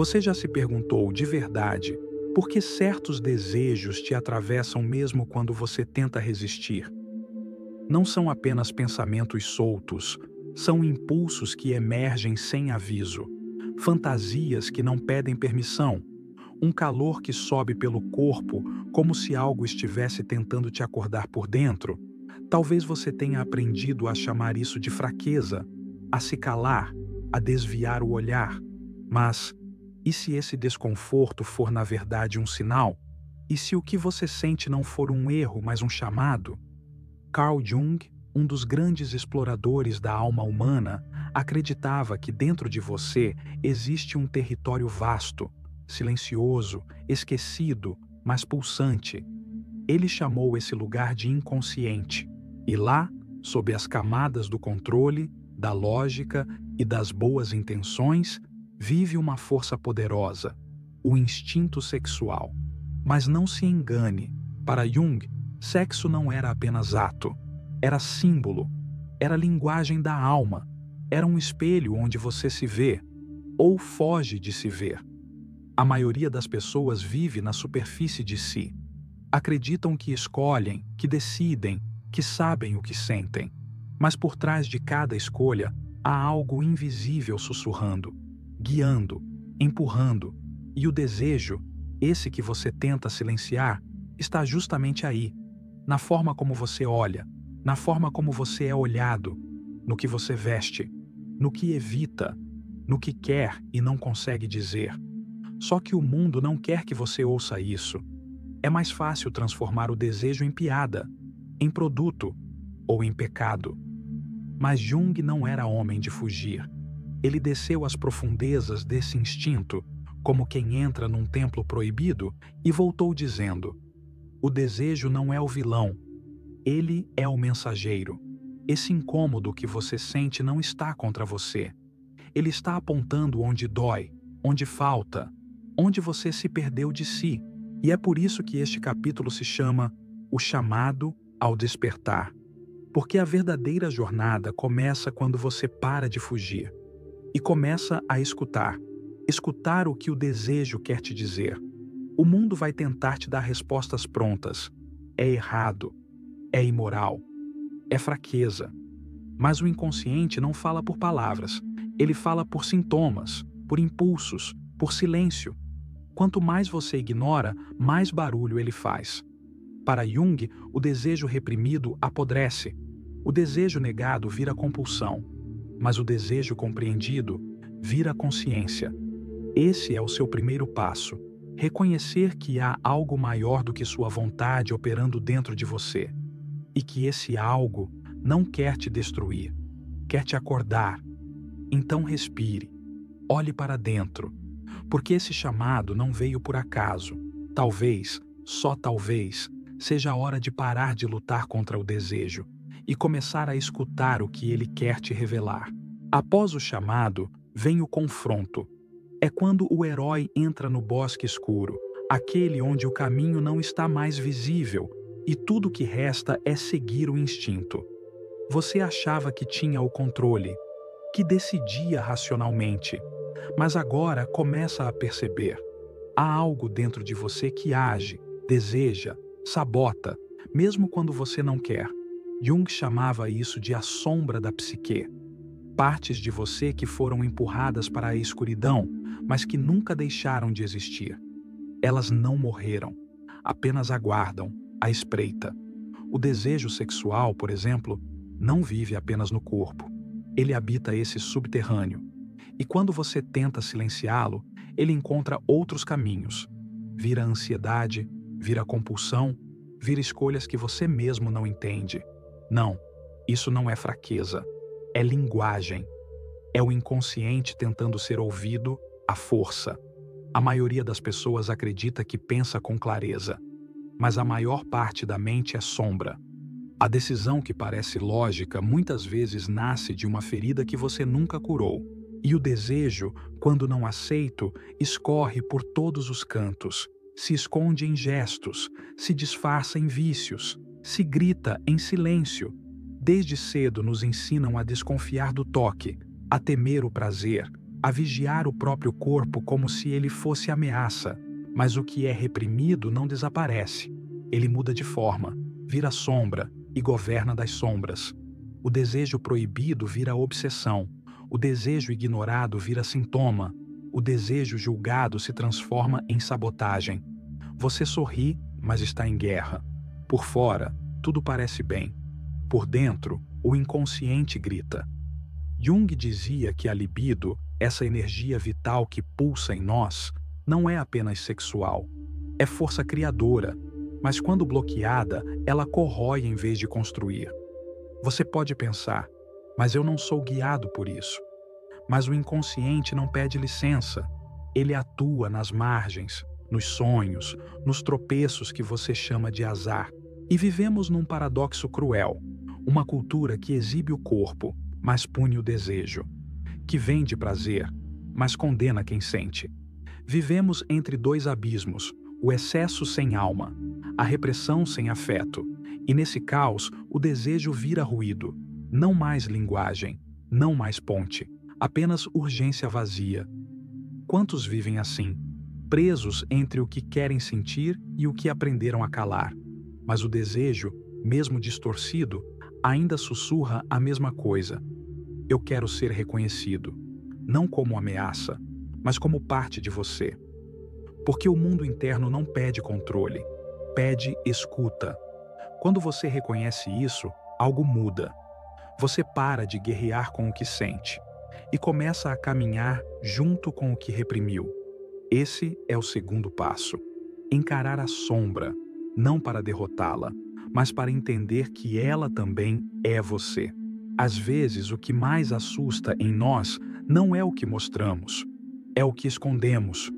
Você já se perguntou de verdade por que certos desejos te atravessam mesmo quando você tenta resistir? Não são apenas pensamentos soltos, são impulsos que emergem sem aviso, fantasias que não pedem permissão, um calor que sobe pelo corpo como se algo estivesse tentando te acordar por dentro. Talvez você tenha aprendido a chamar isso de fraqueza, a se calar, a desviar o olhar. Mas e se esse desconforto for na verdade um sinal? E se o que você sente não for um erro, mas um chamado? Carl Jung, um dos grandes exploradores da alma humana, acreditava que dentro de você existe um território vasto, silencioso, esquecido, mas pulsante. Ele chamou esse lugar de inconsciente. E lá, sob as camadas do controle, da lógica e das boas intenções, vive uma força poderosa, o instinto sexual. Mas não se engane, para Jung, sexo não era apenas ato, era símbolo, era linguagem da alma, era um espelho onde você se vê, ou foge de se ver. A maioria das pessoas vive na superfície de si. Acreditam que escolhem, que decidem, que sabem o que sentem. Mas por trás de cada escolha há algo invisível sussurrando, guiando, empurrando, e o desejo, esse que você tenta silenciar, está justamente aí, na forma como você olha, na forma como você é olhado, no que você veste, no que evita, no que quer e não consegue dizer. Só que o mundo não quer que você ouça isso. É mais fácil transformar o desejo em piada, em produto ou em pecado. Mas Jung não era homem de fugir. Ele desceu às profundezas desse instinto, como quem entra num templo proibido, e voltou dizendo: o desejo não é o vilão, ele é o mensageiro. Esse incômodo que você sente não está contra você. Ele está apontando onde dói, onde falta, onde você se perdeu de si. E é por isso que este capítulo se chama O Chamado ao Despertar. Porque a verdadeira jornada começa quando você para de fugir e começa a escutar. Escutar o que o desejo quer te dizer. O mundo vai tentar te dar respostas prontas. É errado, é imoral, é fraqueza. Mas o inconsciente não fala por palavras. Ele fala por sintomas, por impulsos, por silêncio. Quanto mais você ignora, mais barulho ele faz. Para Jung, o desejo reprimido apodrece. O desejo negado vira compulsão. Mas o desejo compreendido vira consciência. Esse é o seu primeiro passo. Reconhecer que há algo maior do que sua vontade operando dentro de você. E que esse algo não quer te destruir, quer te acordar. Então respire, olhe para dentro, porque esse chamado não veio por acaso. Talvez, só talvez, seja a hora de parar de lutar contra o desejo e começar a escutar o que ele quer te revelar. Após o chamado, vem o confronto. É quando o herói entra no bosque escuro, aquele onde o caminho não está mais visível e tudo que resta é seguir o instinto. Você achava que tinha o controle, que decidia racionalmente, mas agora começa a perceber. Há algo dentro de você que age, deseja, sabota, mesmo quando você não quer. Jung chamava isso de a sombra da psique. Partes de você que foram empurradas para a escuridão, mas que nunca deixaram de existir. Elas não morreram, apenas aguardam, à espreita. O desejo sexual, por exemplo, não vive apenas no corpo. Ele habita esse subterrâneo. E quando você tenta silenciá-lo, ele encontra outros caminhos. Vira ansiedade, vira compulsão, vira escolhas que você mesmo não entende. Não, isso não é fraqueza. É linguagem. É o inconsciente tentando ser ouvido à força. A maioria das pessoas acredita que pensa com clareza, mas a maior parte da mente é sombra. A decisão que parece lógica muitas vezes nasce de uma ferida que você nunca curou. E o desejo, quando não aceito, escorre por todos os cantos, se esconde em gestos, se disfarça em vícios, se grita em silêncio. Desde cedo nos ensinam a desconfiar do toque, a temer o prazer, a vigiar o próprio corpo como se ele fosse ameaça. Mas o que é reprimido não desaparece. Ele muda de forma, vira sombra e governa das sombras. O desejo proibido vira obsessão. O desejo ignorado vira sintoma. O desejo julgado se transforma em sabotagem. Você sorri, mas está em guerra. Por fora, tudo parece bem. Por dentro, o inconsciente grita. Jung dizia que a libido, essa energia vital que pulsa em nós, não é apenas sexual. É força criadora, mas quando bloqueada, ela corrói em vez de construir. Você pode pensar, mas eu não sou guiado por isso. Mas o inconsciente não pede licença. Ele atua nas margens, nos sonhos, nos tropeços que você chama de azar. E vivemos num paradoxo cruel. Uma cultura que exibe o corpo, mas pune o desejo. Que vende prazer, mas condena quem sente. Vivemos entre dois abismos, o excesso sem alma, a repressão sem afeto. E nesse caos, o desejo vira ruído. Não mais linguagem, não mais ponte, apenas urgência vazia. Quantos vivem assim, presos entre o que querem sentir e o que aprenderam a calar? Mas o desejo, mesmo distorcido, ainda sussurra a mesma coisa. Eu quero ser reconhecido, não como ameaça, mas como parte de você. Porque o mundo interno não pede controle, pede escuta. Quando você reconhece isso, algo muda. Você para de guerrear com o que sente e começa a caminhar junto com o que reprimiu. Esse é o segundo passo. Encarar a sombra, não para derrotá-la, mas para entender que ela também é você. Às vezes, o que mais assusta em nós não é o que mostramos, é o que escondemos.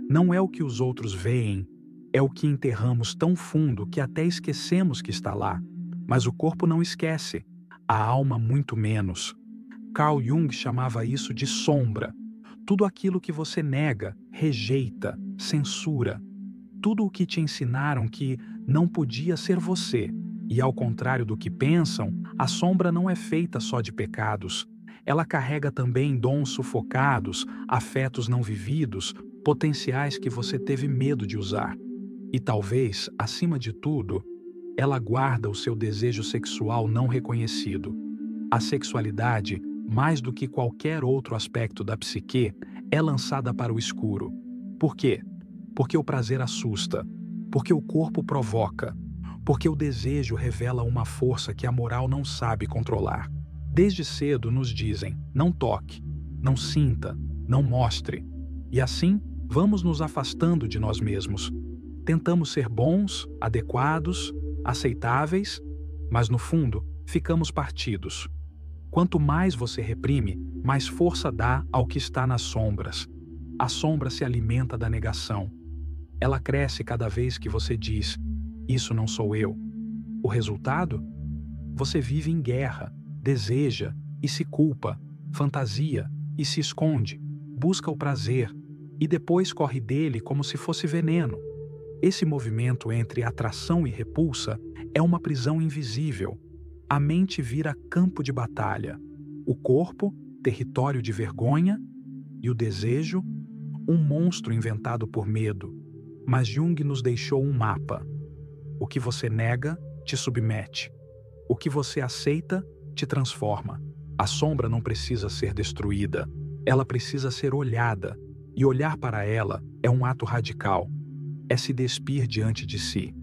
Não é o que os outros veem, é o que enterramos tão fundo que até esquecemos que está lá. Mas o corpo não esquece, a alma muito menos. Carl Jung chamava isso de sombra. Tudo aquilo que você nega, rejeita, censura. Tudo o que te ensinaram que não podia ser você. E ao contrário do que pensam, a sombra não é feita só de pecados. Ela carrega também dons sufocados, afetos não vividos, potenciais que você teve medo de usar. E talvez, acima de tudo, ela guarda o seu desejo sexual não reconhecido. A sexualidade, mais do que qualquer outro aspecto da psique, é lançada para o escuro. Por quê? Porque o prazer assusta, porque o corpo provoca, porque o desejo revela uma força que a moral não sabe controlar. Desde cedo nos dizem, não toque, não sinta, não mostre. E assim, vamos nos afastando de nós mesmos. Tentamos ser bons, adequados, aceitáveis, mas no fundo, ficamos partidos. Quanto mais você reprime, mais força dá ao que está nas sombras. A sombra se alimenta da negação. Ela cresce cada vez que você diz, isso não sou eu. O resultado? Você vive em guerra, deseja e se culpa, fantasia e se esconde, busca o prazer e depois corre dele como se fosse veneno. Esse movimento entre atração e repulsa é uma prisão invisível. A mente vira campo de batalha, o corpo, território de vergonha, e o desejo, um monstro inventado por medo. Mas Jung nos deixou um mapa. O que você nega, te submete. O que você aceita, te transforma. A sombra não precisa ser destruída, ela precisa ser olhada, e olhar para ela é um ato radical. É se despir diante de si.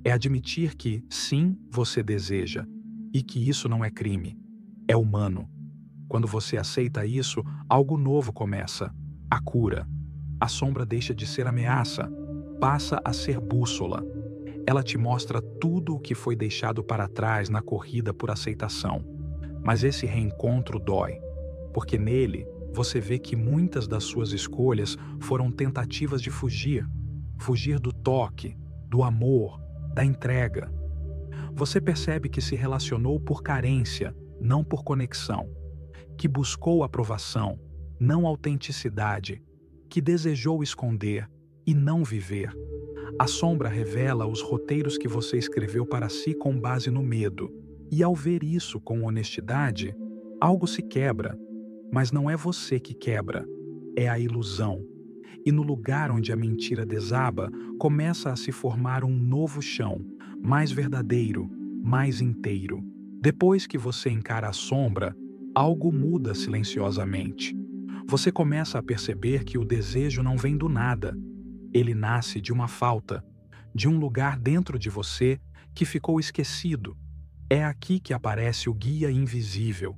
É admitir que, sim, você deseja, e que isso não é crime. É humano. Quando você aceita isso, algo novo começa. A cura. A sombra deixa de ser ameaça, passa a ser bússola. Ela te mostra tudo o que foi deixado para trás na corrida por aceitação. Mas esse reencontro dói, porque nele você vê que muitas das suas escolhas foram tentativas de fugir. Fugir do toque, do amor, da entrega. Você percebe que se relacionou por carência, não por conexão. Que buscou aprovação, não autenticidade. Que desejou esconder e não viver. A sombra revela os roteiros que você escreveu para si com base no medo. E ao ver isso com honestidade, algo se quebra, mas não é você que quebra, é a ilusão. E no lugar onde a mentira desaba, começa a se formar um novo chão, mais verdadeiro, mais inteiro. Depois que você encara a sombra, algo muda silenciosamente. Você começa a perceber que o desejo não vem do nada. Ele nasce de uma falta, de um lugar dentro de você que ficou esquecido. É aqui que aparece o guia invisível,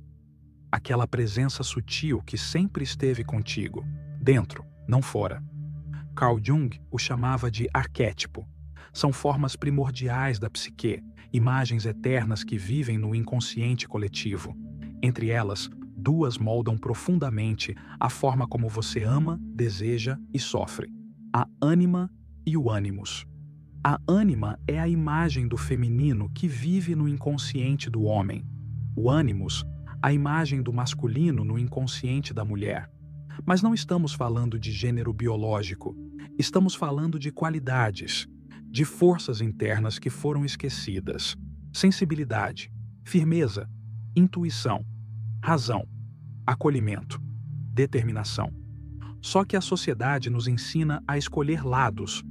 aquela presença sutil que sempre esteve contigo, dentro, não fora. Carl Jung o chamava de arquétipo. São formas primordiais da psique, imagens eternas que vivem no inconsciente coletivo. Entre elas, duas moldam profundamente a forma como você ama, deseja e sofre: a ânima e o ânimos. A ânima é a imagem do feminino que vive no inconsciente do homem. O ânimos, a imagem do masculino no inconsciente da mulher. Mas não estamos falando de gênero biológico. Estamos falando de qualidades, de forças internas que foram esquecidas. Sensibilidade, firmeza, intuição, razão, acolhimento, determinação. Só que a sociedade nos ensina a escolher lados.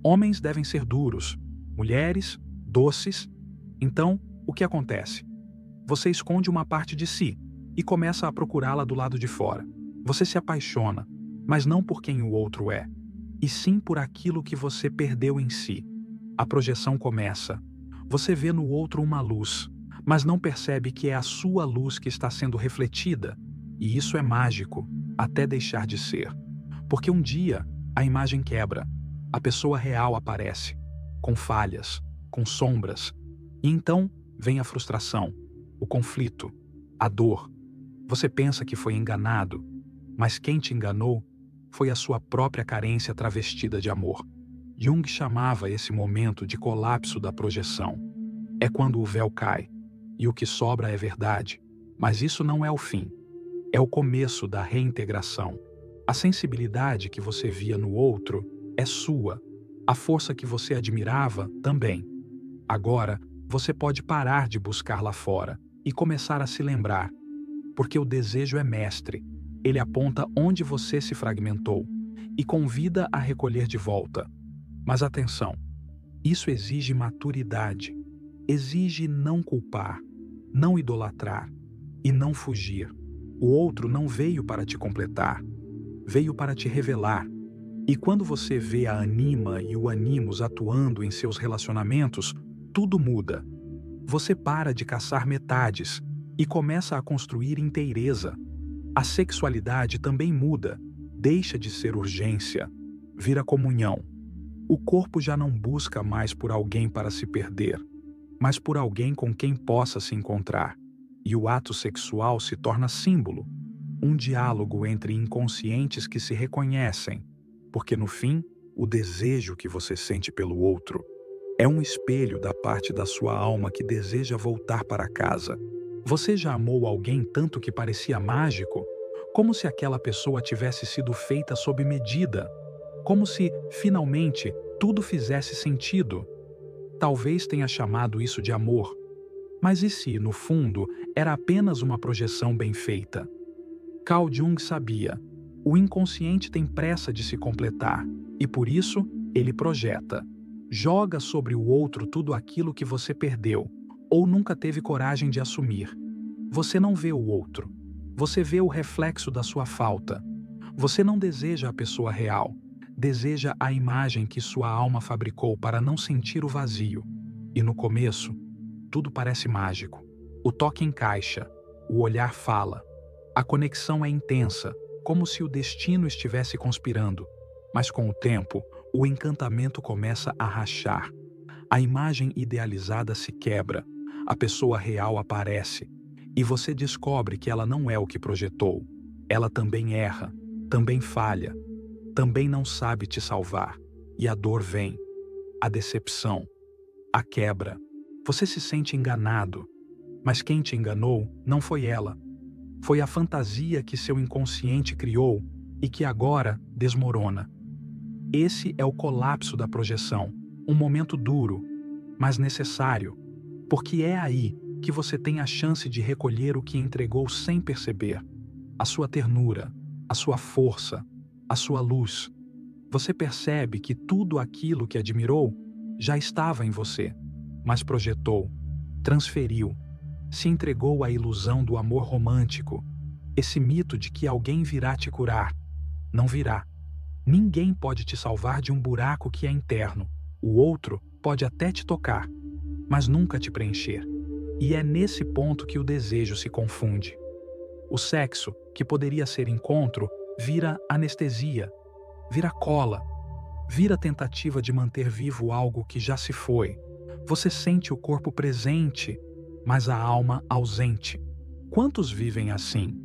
Homens devem ser duros, mulheres, doces. Então, o que acontece? Você esconde uma parte de si e começa a procurá-la do lado de fora. Você se apaixona, mas não por quem o outro é, e sim por aquilo que você perdeu em si. A projeção começa. Você vê no outro uma luz, mas não percebe que é a sua luz que está sendo refletida. E isso é mágico, até deixar de ser. Porque um dia, a imagem quebra. A pessoa real aparece, com falhas, com sombras. E então vem a frustração, o conflito, a dor. Você pensa que foi enganado, mas quem te enganou foi a sua própria carência travestida de amor. Jung chamava esse momento de colapso da projeção. É quando o véu cai, e o que sobra é verdade. Mas isso não é o fim. É o começo da reintegração. A sensibilidade que você via no outro é sua. A força que você admirava também. Agora, você pode parar de buscar lá fora e começar a se lembrar. Porque o desejo é mestre. Ele aponta onde você se fragmentou e convida a recolher de volta. Mas atenção, isso exige maturidade. Exige não culpar, não idolatrar e não fugir. O outro não veio para te completar, veio para te revelar. E quando você vê a anima e o animus atuando em seus relacionamentos, tudo muda. Você para de caçar metades e começa a construir inteireza. A sexualidade também muda, deixa de ser urgência, vira comunhão. O corpo já não busca mais por alguém para se perder, mas por alguém com quem possa se encontrar. E o ato sexual se torna símbolo, um diálogo entre inconscientes que se reconhecem, porque no fim, o desejo que você sente pelo outro é um espelho da parte da sua alma que deseja voltar para casa. Você já amou alguém tanto que parecia mágico? Como se aquela pessoa tivesse sido feita sob medida? Como se, finalmente, tudo fizesse sentido? Talvez tenha chamado isso de amor. Mas e se, no fundo, era apenas uma projeção bem feita? Carl Jung sabia. O inconsciente tem pressa de se completar, e por isso, ele projeta. Joga sobre o outro tudo aquilo que você perdeu, ou nunca teve coragem de assumir. Você não vê o outro. Você vê o reflexo da sua falta. Você não deseja a pessoa real. Deseja a imagem que sua alma fabricou para não sentir o vazio. E no começo, tudo parece mágico. O toque encaixa, o olhar fala. A conexão é intensa, como se o destino estivesse conspirando. Mas com o tempo, o encantamento começa a rachar. A imagem idealizada se quebra, a pessoa real aparece, e você descobre que ela não é o que projetou. Ela também erra, também falha, também não sabe te salvar. E a dor vem, a decepção, a quebra. Você se sente enganado, mas quem te enganou não foi ela. Foi a fantasia que seu inconsciente criou e que agora desmorona. Esse é o colapso da projeção, um momento duro, mas necessário, porque é aí, que você tem a chance de recolher o que entregou sem perceber. A sua ternura, a sua força, a sua luz. Você percebe que tudo aquilo que admirou já estava em você, mas projetou, transferiu, se entregou à ilusão do amor romântico, esse mito de que alguém virá te curar. Não virá. Ninguém pode te salvar de um buraco que é interno. O outro pode até te tocar, mas nunca te preencher. E é nesse ponto que o desejo se confunde. O sexo, que poderia ser encontro, vira anestesia, vira cola, vira tentativa de manter vivo algo que já se foi. Você sente o corpo presente, mas a alma ausente. Quantos vivem assim,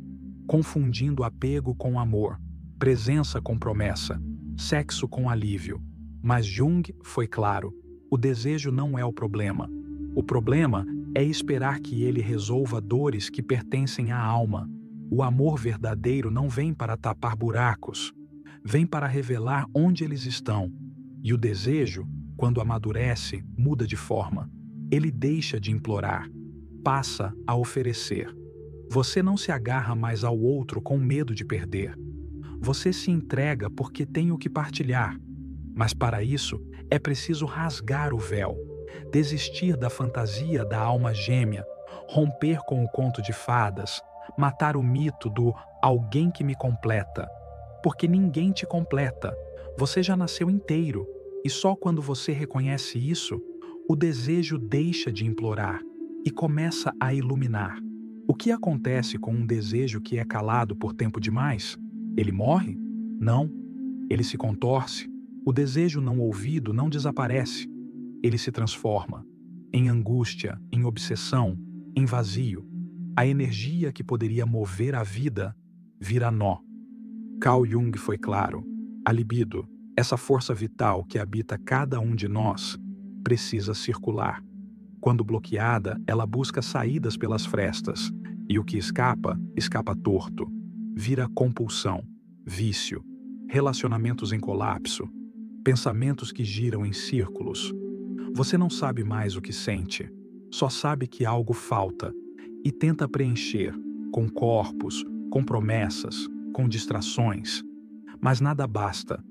confundindo apego com amor, presença com promessa, sexo com alívio? Mas Jung foi claro: o desejo não é o problema. O problema é esperar que ele resolva dores que pertencem à alma. O amor verdadeiro não vem para tapar buracos, vem para revelar onde eles estão. E o desejo, quando amadurece, muda de forma. Ele deixa de implorar, passa a oferecer. Você não se agarra mais ao outro com medo de perder. Você se entrega porque tem o que partilhar. Mas para isso é preciso rasgar o véu, desistir da fantasia da alma gêmea, romper com o conto de fadas, matar o mito do alguém que me completa. Porque ninguém te completa. Você já nasceu inteiro. E só quando você reconhece isso, o desejo deixa de implorar e começa a iluminar. O que acontece com um desejo que é calado por tempo demais? Ele morre? Não. Ele se contorce. O desejo não ouvido não desaparece. Ele se transforma em angústia, em obsessão, em vazio. A energia que poderia mover a vida vira nó. Carl Jung foi claro: a libido, essa força vital que habita cada um de nós, precisa circular. Quando bloqueada, ela busca saídas pelas frestas, e o que escapa, escapa torto. Vira compulsão, vício, relacionamentos em colapso, pensamentos que giram em círculos. Você não sabe mais o que sente, só sabe que algo falta e tenta preencher com corpos, com promessas, com distrações. Mas nada basta,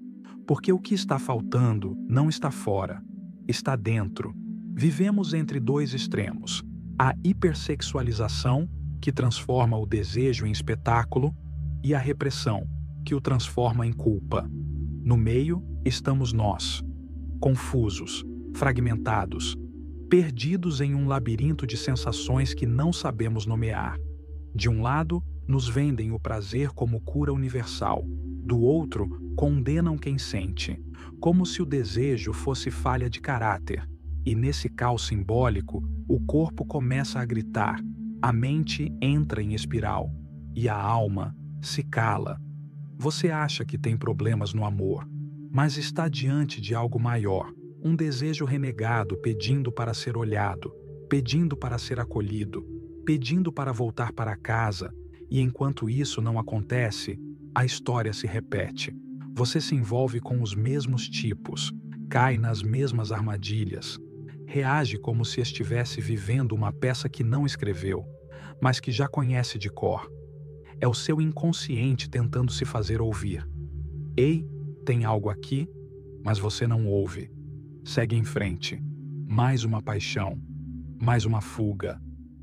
porque o que está faltando não está fora, está dentro. Vivemos entre dois extremos: a hipersexualização, que transforma o desejo em espetáculo, e a repressão, que o transforma em culpa. No meio estamos nós, confusos, fragmentados, perdidos em um labirinto de sensações que não sabemos nomear. De um lado, nos vendem o prazer como cura universal. Do outro, condenam quem sente, como se o desejo fosse falha de caráter. E nesse caos simbólico, o corpo começa a gritar, a mente entra em espiral, e a alma se cala. Você acha que tem problemas no amor, mas está diante de algo maior, um desejo renegado pedindo para ser olhado, pedindo para ser acolhido, pedindo para voltar para casa, e enquanto isso não acontece, a história se repete. Você se envolve com os mesmos tipos, cai nas mesmas armadilhas, reage como se estivesse vivendo uma peça que não escreveu, mas que já conhece de cor. É o seu inconsciente tentando se fazer ouvir. Ei, tem algo aqui, mas você não ouve. Segue em frente. Mais uma paixão, mais uma fuga,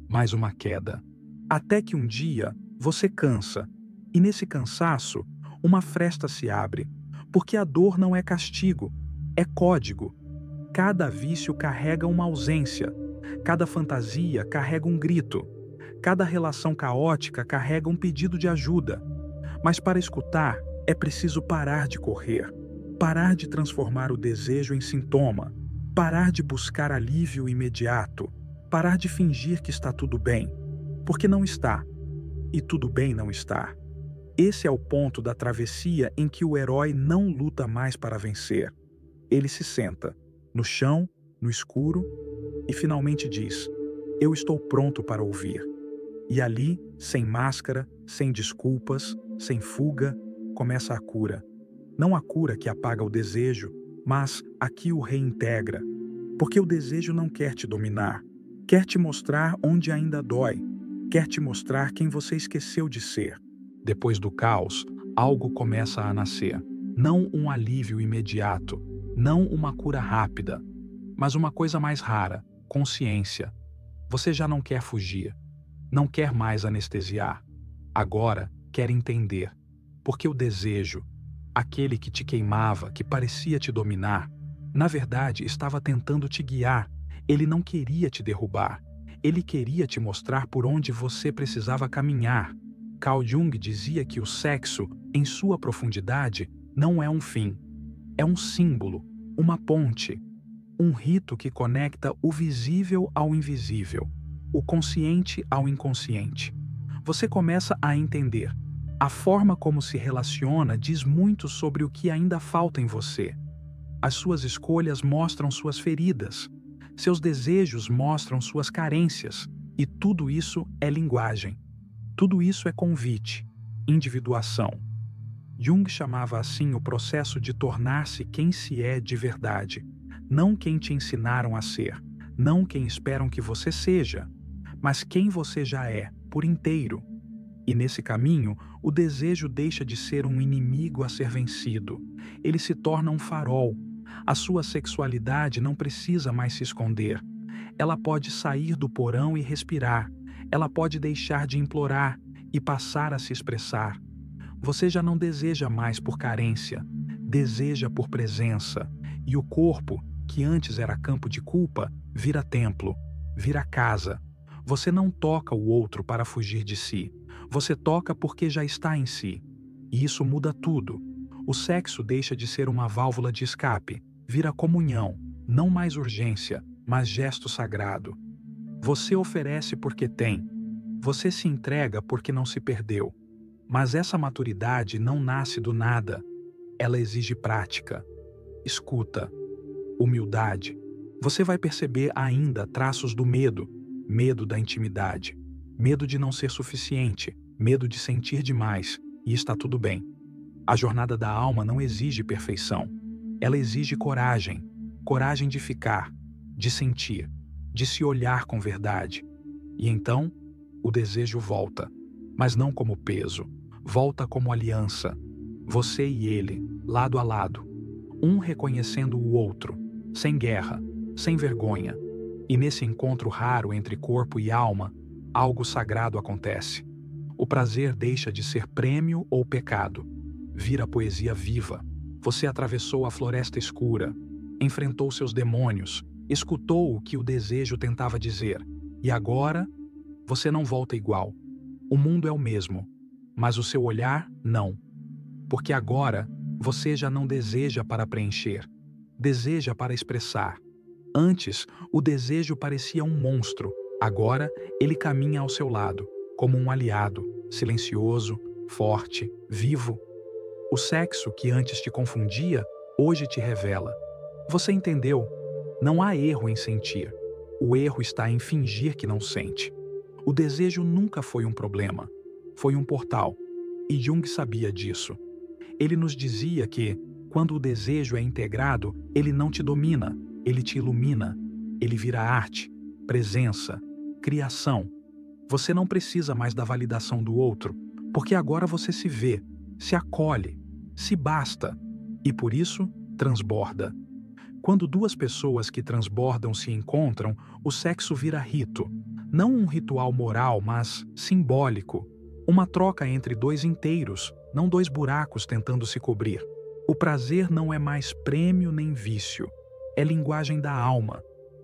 mais uma queda. Até que um dia você cansa, e nesse cansaço, uma fresta se abre, porque a dor não é castigo, é código. Cada vício carrega uma ausência, cada fantasia carrega um grito, cada relação caótica carrega um pedido de ajuda. Mas para escutar, é preciso parar de correr, parar de transformar o desejo em sintoma, parar de buscar alívio imediato, parar de fingir que está tudo bem, porque não está, e tudo bem não estar. Esse é o ponto da travessia em que o herói não luta mais para vencer. Ele se senta, no chão, no escuro, e finalmente diz: eu estou pronto para ouvir. E ali, sem máscara, sem desculpas, sem fuga, começa a cura. Não a cura que apaga o desejo, mas a que o reintegra. Porque o desejo não quer te dominar. Quer te mostrar onde ainda dói. Quer te mostrar quem você esqueceu de ser. Depois do caos, algo começa a nascer. Não um alívio imediato, não uma cura rápida, mas uma coisa mais rara: consciência. Você já não quer fugir, não quer mais anestesiar. Agora quer entender. Porque o desejo, aquele que te queimava, que parecia te dominar, na verdade estava tentando te guiar. Ele não queria te derrubar. Ele queria te mostrar por onde você precisava caminhar. Carl Jung dizia que o sexo, em sua profundidade, não é um fim. É um símbolo, uma ponte, um rito que conecta o visível ao invisível, o consciente ao inconsciente. Você começa a entender. A forma como se relaciona diz muito sobre o que ainda falta em você. As suas escolhas mostram suas feridas. Seus desejos mostram suas carências. E tudo isso é linguagem. Tudo isso é convite, individuação. Jung chamava assim o processo de tornar-se quem se é de verdade. Não quem te ensinaram a ser, não quem esperam que você seja, mas quem você já é, por inteiro. E nesse caminho, o desejo deixa de ser um inimigo a ser vencido. Ele se torna um farol. A sua sexualidade não precisa mais se esconder. Ela pode sair do porão e respirar. Ela pode deixar de implorar e passar a se expressar. Você já não deseja mais por carência, deseja por presença. E o corpo, que antes era campo de culpa, vira templo, vira casa. Você não toca o outro para fugir de si. Você toca porque já está em si. E isso muda tudo. O sexo deixa de ser uma válvula de escape, vira comunhão, não mais urgência, mas gesto sagrado. Você oferece porque tem. Você se entrega porque não se perdeu. Mas essa maturidade não nasce do nada. Ela exige prática, escuta, humildade. Você vai perceber ainda traços do medo, medo da intimidade, medo de não ser suficiente, medo de sentir demais, e está tudo bem. A jornada da alma não exige perfeição. Ela exige coragem, coragem de ficar, de sentir, de se olhar com verdade. E então, o desejo volta, mas não como peso, volta como aliança. Você e ele, lado a lado, um reconhecendo o outro, sem guerra, sem vergonha. E nesse encontro raro entre corpo e alma, algo sagrado acontece. O prazer deixa de ser prêmio ou pecado. Vira poesia viva. Você atravessou a floresta escura, enfrentou seus demônios, escutou o que o desejo tentava dizer. E agora, você não volta igual. O mundo é o mesmo, mas o seu olhar, não. Porque agora, você já não deseja para preencher, deseja para expressar. Antes, o desejo parecia um monstro. Agora, ele caminha ao seu lado, como um aliado, silencioso, forte, vivo. O sexo que antes te confundia, hoje te revela. Você entendeu? Não há erro em sentir. O erro está em fingir que não sente. O desejo nunca foi um problema. Foi um portal. E Jung sabia disso. Ele nos dizia que, quando o desejo é integrado, ele não te domina. Ele te ilumina, ele vira arte, presença, criação. Você não precisa mais da validação do outro, porque agora você se vê, se acolhe, se basta, e por isso transborda. Quando duas pessoas que transbordam se encontram, o sexo vira rito. Não um ritual moral, mas simbólico. Uma troca entre dois inteiros, não dois buracos tentando se cobrir. O prazer não é mais prêmio nem vício. É linguagem da alma.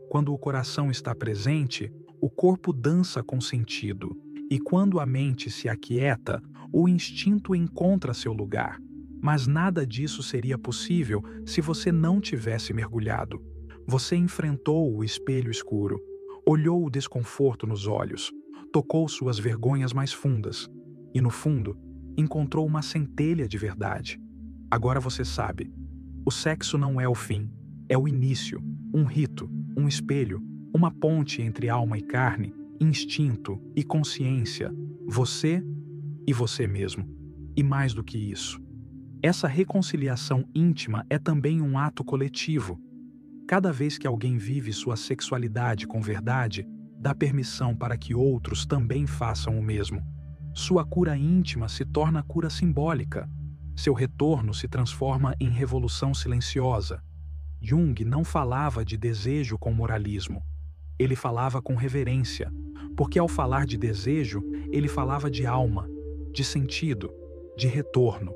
Quando o coração está presente, o corpo dança com sentido. E quando a mente se aquieta, o instinto encontra seu lugar. Mas nada disso seria possível se você não tivesse mergulhado. Você enfrentou o espelho escuro, olhou o desconforto nos olhos, tocou suas vergonhas mais fundas. E no fundo, encontrou uma centelha de verdade. Agora você sabe. O sexo não é o fim. É o início, um rito, um espelho, uma ponte entre alma e carne, instinto e consciência, você e você mesmo. E mais do que isso. Essa reconciliação íntima é também um ato coletivo. Cada vez que alguém vive sua sexualidade com verdade, Dá permissão para que outros também façam o mesmo. Sua cura íntima se torna cura simbólica. Seu retorno se transforma em revolução silenciosa. Jung não falava de desejo com moralismo. Ele falava com reverência, porque ao falar de desejo, ele falava de alma, de sentido, de retorno.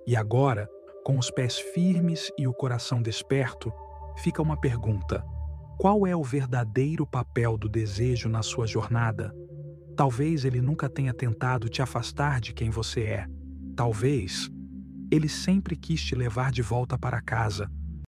E agora, com os pés firmes e o coração desperto, fica uma pergunta: qual é o verdadeiro papel do desejo na sua jornada? Talvez ele nunca tenha tentado te afastar de quem você é. Talvez ele sempre quis te levar de volta para casa,